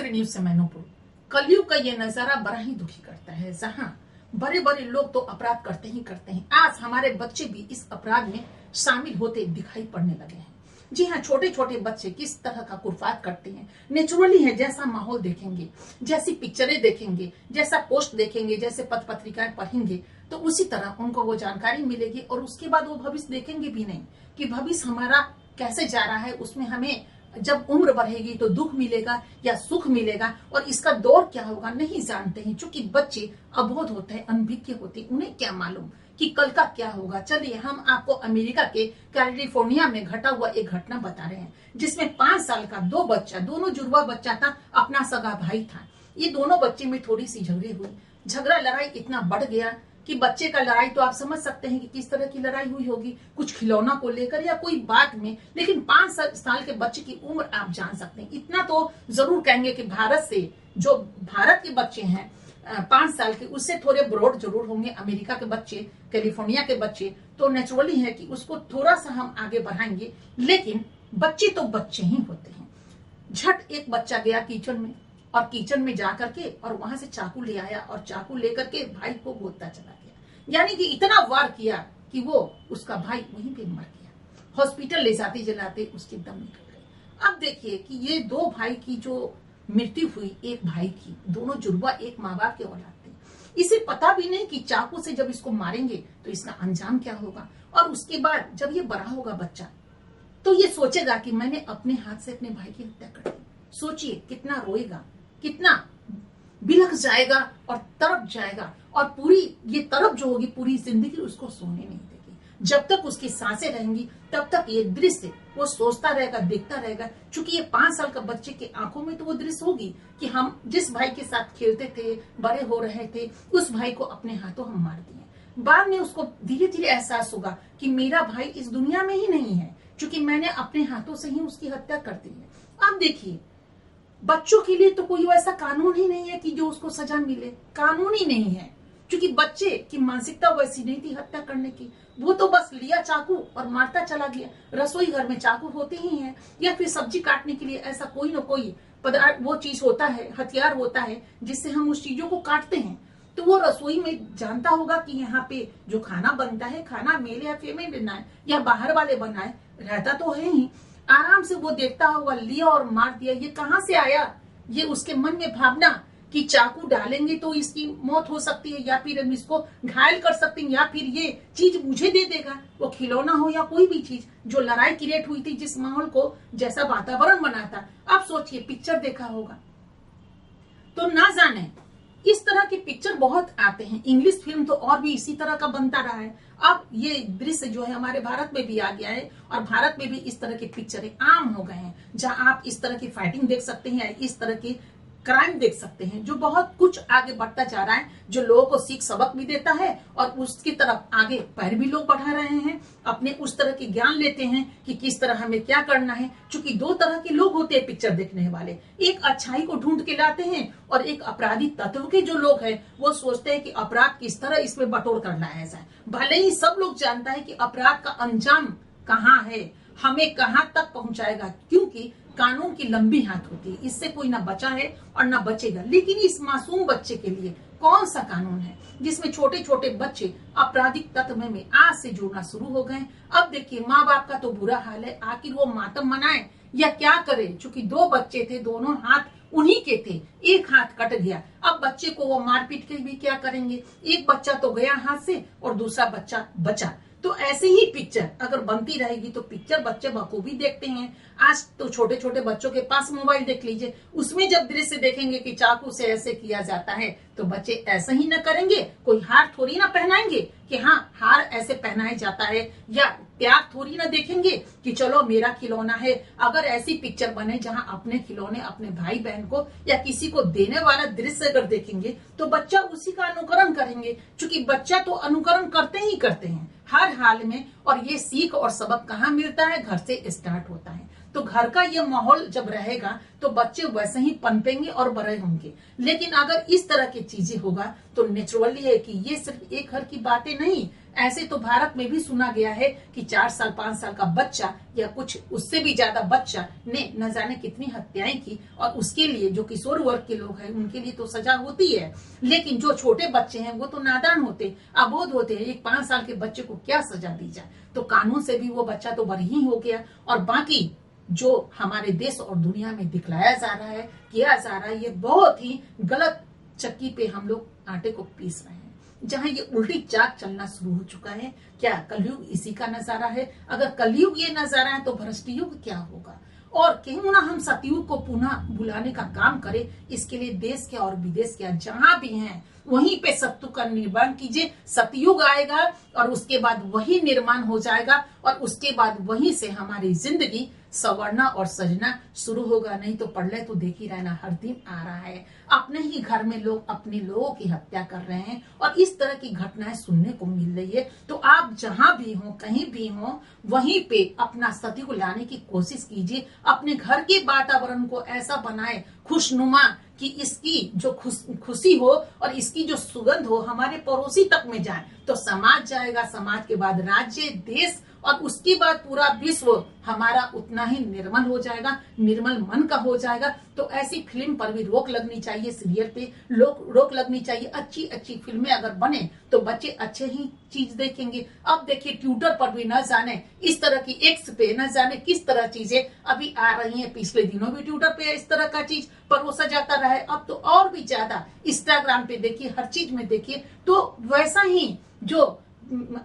Gayatri news से मैं नूपुर। कलयुग का ये नजारा बड़ा ही दुखी करता है, जहां बड़े बड़े लोग तो अपराध करते ही करते हैं, आज हमारे बच्चे भी इस अपराध में शामिल होते दिखाई पड़ने लगे हैं। जी हाँ, छोटे छोटे बच्चे किस तरह का कुर्फात करते हैं नेचुरली है। जैसा माहौल देखेंगे, जैसी पिक्चरें देखेंगे, जैसा पोस्ट देखेंगे, जैसे पत्र पत्रिकाएं पढ़ेंगे, तो उसी तरह उनको वो जानकारी मिलेगी और उसके बाद वो भविष्य देखेंगे भी नहीं कि भविष्य हमारा कैसे जा रहा है। उसमें हमें जब उम्र बढ़ेगी तो दुख मिलेगा या सुख मिलेगा, और इसका दौर क्या होगा नहीं जानते हैं। क्योंकि बच्चे अबोध होते हैं, अनभिज्ञ होते हैं, उन्हें क्या मालूम कि कल का क्या होगा। चलिए हम आपको अमेरिका के कैलिफोर्निया में घटा हुआ एक घटना बता रहे हैं, जिसमें 5 साल का दो बच्चा, दोनों जुड़वा बच्चा था, अपना सगा भाई था। ये दोनों बच्चे में थोड़ी सी झगड़े हुई, झगड़ा लड़ाई इतना बढ़ गया कि बच्चे का लड़ाई तो आप समझ सकते हैं कि किस तरह की लड़ाई हुई होगी, कुछ खिलौना को लेकर या कोई बात में। लेकिन 5 साल के बच्चे की उम्र आप जान सकते हैं। इतना तो जरूर कहेंगे कि भारत से जो भारत के बच्चे हैं 5 साल के, उससे थोड़े ब्रॉड जरूर होंगे अमेरिका के बच्चे, कैलिफोर्निया के बच्चे। तो नेचुरली है कि उसको थोड़ा सा हम आगे बढ़ाएंगे, लेकिन बच्चे तो बच्चे ही होते हैं। झट एक बच्चा गया किचन में, और किचन में जाकर के और वहां से चाकू ले आया और चाकू लेकर के भाई को गोदता चला गया। यानी कि इतना वार किया कि वो उसका भाई वहीं पे मर गया। हॉस्पिटल ले जाते जलाते उसके दम निकल गए। अब देखिए कि ये दो भाई की जो मृत्यु हुई, एक भाई की, दोनों जुड़वा एक माँ बाप के औलाद थे। इसे पता भी नहीं कि चाकू से जब इसको मारेंगे तो इसका अंजाम क्या होगा। और उसके बाद जब ये बड़ा होगा बच्चा, तो ये सोचेगा कि मैंने अपने हाथ से अपने भाई की हत्या कर दी। सोचिए कितना रोएगा, कितना बिलख जाएगा और तड़प जाएगा। और पूरी ये तड़प जो होगी पूरी जिंदगी उसको सोने नहीं देगी। जब तक उसकी सांसें रहेंगी तब तक ये दृश्य वो सोचता रहेगा, देखता रहेगा। क्योंकि ये 5 साल का बच्चे के आंखों में तो वो दृश्य होगी कि हम जिस भाई के साथ खेलते थे, बड़े हो रहे थे, उस भाई को अपने हाथों हम मार दिए। बाद में उसको धीरे धीरे एहसास होगा कि मेरा भाई इस दुनिया में ही नहीं है, क्योंकि मैंने अपने हाथों से ही उसकी हत्या कर दी है। अब देखिए, बच्चों के लिए तो कोई वैसा कानून ही नहीं है कि जो उसको सजा मिले, कानून ही नहीं है। क्योंकि बच्चे की मानसिकता वैसी नहीं थी हत्या करने की। वो तो बस लिया चाकू और मारता चला गया। रसोई घर में चाकू होते ही हैं, या फिर सब्जी काटने के लिए ऐसा कोई न कोई पदार्थ, वो चीज होता है, हथियार होता है जिससे हम उस चीजों को काटते हैं। तो वो रसोई में जानता होगा कि यहाँ पे जो खाना बनता है, खाना मेल या फीमेल बनाए या बाहर वाले बनाए, रहता तो है ही। आराम से वो देखता होगा, लिया और मार दिया। ये कहां से आया? ये उसके मन में भावना कि चाकू डालेंगे तो इसकी मौत हो सकती है, या फिर हम इसको घायल कर सकते हैं, या फिर ये चीज मुझे दे देगा। वो खिलौना हो या कोई भी चीज, जो लड़ाई क्रिएट हुई थी, जिस माहौल को, जैसा वातावरण बना था। अब सोचिए, पिक्चर देखा होगा तो ना जाने इस तरह के पिक्चर बहुत आते हैं। इंग्लिश फिल्म तो और भी इसी तरह का बनता रहा है। अब ये दृश्य जो है हमारे भारत में भी आ गया है, और भारत में भी इस तरह के पिक्चरें आम हो गए हैं, जहां आप इस तरह की फाइटिंग देख सकते हैं, इस तरह की क्राइम देख सकते हैं, जो बहुत कुछ आगे बढ़ता जा रहा है, जो लोगों को सीख सबक भी देता है और उसकी तरफ आगे पैर भी लोग बढ़ा रहे हैं। अपने उस तरह के ज्ञान लेते हैं कि किस तरह हमें क्या करना है। क्योंकि 2 तरह के लोग होते हैं पिक्चर देखने वाले, एक अच्छाई को ढूंढ के लाते हैं, और एक अपराधी तत्व के जो लोग हैं वो सोचते हैं कि अपराध किस तरह इसमें बटोर कर लाया जाए। भले ही सब लोग जानता है कि अपराध का अंजाम कहाँ है, हमें कहाँ तक पहुंचाएगा, क्योंकि कानून की लंबी हाथ होती है, इससे कोई ना बचा है और ना बचेगा। लेकिन इस मासूम बच्चे के लिए कौन सा कानून है जिसमें छोटे छोटे बच्चे आपराधिक तत्व में आज से जुड़ना शुरू हो गए। अब देखिए, माँ बाप का तो बुरा हाल है, आखिर वो मातम मनाए या क्या करे। क्योंकि 2 बच्चे थे, दोनों हाथ उन्हीं के थे, एक हाथ कट गया। अब बच्चे को वो मारपीट के भी क्या करेंगे। एक बच्चा तो गया हाथ से और दूसरा बच्चा बचा। तो ऐसे ही पिक्चर अगर बनती रहेगी तो पिक्चर बच्चे बखूबी देखते हैं। आज तो छोटे छोटे बच्चों के पास मोबाइल देख लीजिए, उसमें जब दृश्य देखेंगे कि चाकू से ऐसे किया जाता है तो बच्चे ऐसे ही न करेंगे। कोई हार थोड़ी ना पहनाएंगे कि हाँ हार ऐसे पहनाया जाता है, या प्यार थोड़ी ना देखेंगे कि चलो मेरा खिलौना है। अगर ऐसी पिक्चर बने जहाँ अपने खिलौने अपने भाई बहन को या किसी को देने वाला दृश्य अगर देखेंगे तो बच्चा उसी का अनुकरण करेंगे। क्योंकि बच्चा तो अनुकरण करते ही करते हैं हर हाल में। और ये सीख और सबक कहाँ मिलता है? घर से स्टार्ट होता है। तो घर का ये माहौल जब रहेगा तो बच्चे वैसे ही पनपेंगे और बड़े होंगे। लेकिन अगर इस तरह की चीजें होगा तो नेचुरली है कि ये सिर्फ एक घर की बातें नहीं, ऐसे तो भारत में भी सुना गया है कि 4 साल 5 साल का बच्चा या कुछ उससे भी ज्यादा बच्चा ने न जाने कितनी हत्याएं की, और उसके लिए जो किशोर वर्ग के लोग हैं उनके लिए तो सजा होती है, लेकिन जो छोटे बच्चे हैं वो तो नादान होते, अबोध होते हैं। एक 5 साल के बच्चे को क्या सजा दी जाए? तो कानून से भी वो बच्चा तो बरी ही हो गया। और बाकी जो हमारे देश और दुनिया में दिखलाया जा रहा है, किया जा रहा है, ये बहुत ही गलत चक्की पे हम लोग आटे को पीस रहे हैं, जहां ये उल्टी चाक चलना शुरू हो चुका है। क्या कलयुग इसी का नजारा है? अगर कलयुग ये नजारा है तो भ्रष्ट युग क्या होगा? और क्यों ना हम सतयुग को पुनः बुलाने का काम करें। इसके लिए देश के और विदेश के जहां भी हैं वहीं पे सत्य का निर्माण कीजिए। सतयुग आएगा और उसके बाद वही निर्माण हो जाएगा, और उसके बाद वहीं से हमारी जिंदगी संवरना और सजना शुरू होगा। नहीं तो प्रलय तो देख ही रहना, हर दिन आ रहा है। अपने ही घर में लोग अपने लोगों की हत्या कर रहे हैं और इस तरह की घटनाएं सुनने को मिल रही है। तो आप जहां भी हो, कहीं भी हो, वहीं पे अपना सत्य को लाने की कोशिश कीजिए। अपने घर के वातावरण को ऐसा बनाए खुशनुमा कि इसकी जो खुशी हो और इसकी जो सुगंध हो हमारे पड़ोसी तक में जाए, तो समाज जाएगा, समाज के बाद राज्य, देश, और उसके बाद पूरा विश्व हमारा उतना ही निर्मल हो जाएगा, निर्मल मन का हो जाएगा। तो ऐसी फिल्म पर भी रोक लगनी चाहिए, सीरियल पे रोक लगनी चाहिए। अच्छी अच्छी फिल्में अगर बने तो बच्चे अच्छे ही चीज देखेंगे। अब देखिए ट्विटर पर भी न जाने इस तरह की, एक्स पे न जाने किस तरह चीजें अभी आ रही हैं। पिछले दिनों भी ट्विटर पे इस तरह का चीज परोसा जाता रहा है, अब तो और भी ज्यादा इंस्टाग्राम पे देखिए, हर चीज में देखिए। तो वैसा ही जो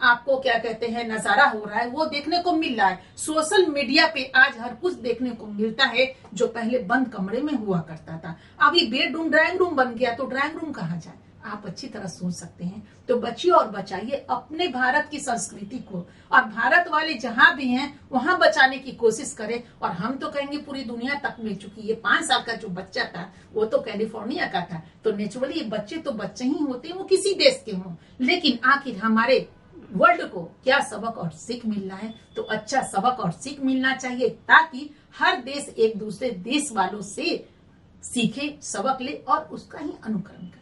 आपको क्या कहते हैं नजारा हो रहा है वो देखने को मिल रहा है। सोशल मीडिया पे आज हर कुछ देखने को मिलता है जो पहले बंद कमरे में हुआ करता था। अभी बेडरूम ड्राइंग रूम बन गया, तो ड्राइंग रूम कहाँ जाए? आप अच्छी तरह सोच सकते हैं। तो बचिए और बचाइए अपने भारत की संस्कृति को, और भारत वाले जहां भी हैं वहां बचाने की कोशिश करें। और हम तो कहेंगे पूरी दुनिया तक में, चुकी ये 5 साल का जो बच्चा था वो तो कैलिफोर्निया का था। तो नेचुरली बच्चे तो बच्चे ही होते हैं, वो किसी देश के हों, लेकिन आखिर हमारे वर्ल्ड को क्या सबक और सीख मिल रहा है? तो अच्छा सबक और सीख मिलना चाहिए, ताकि हर देश एक दूसरे देश वालों से सीखे, सबक ले और उसका ही अनुकरण करे।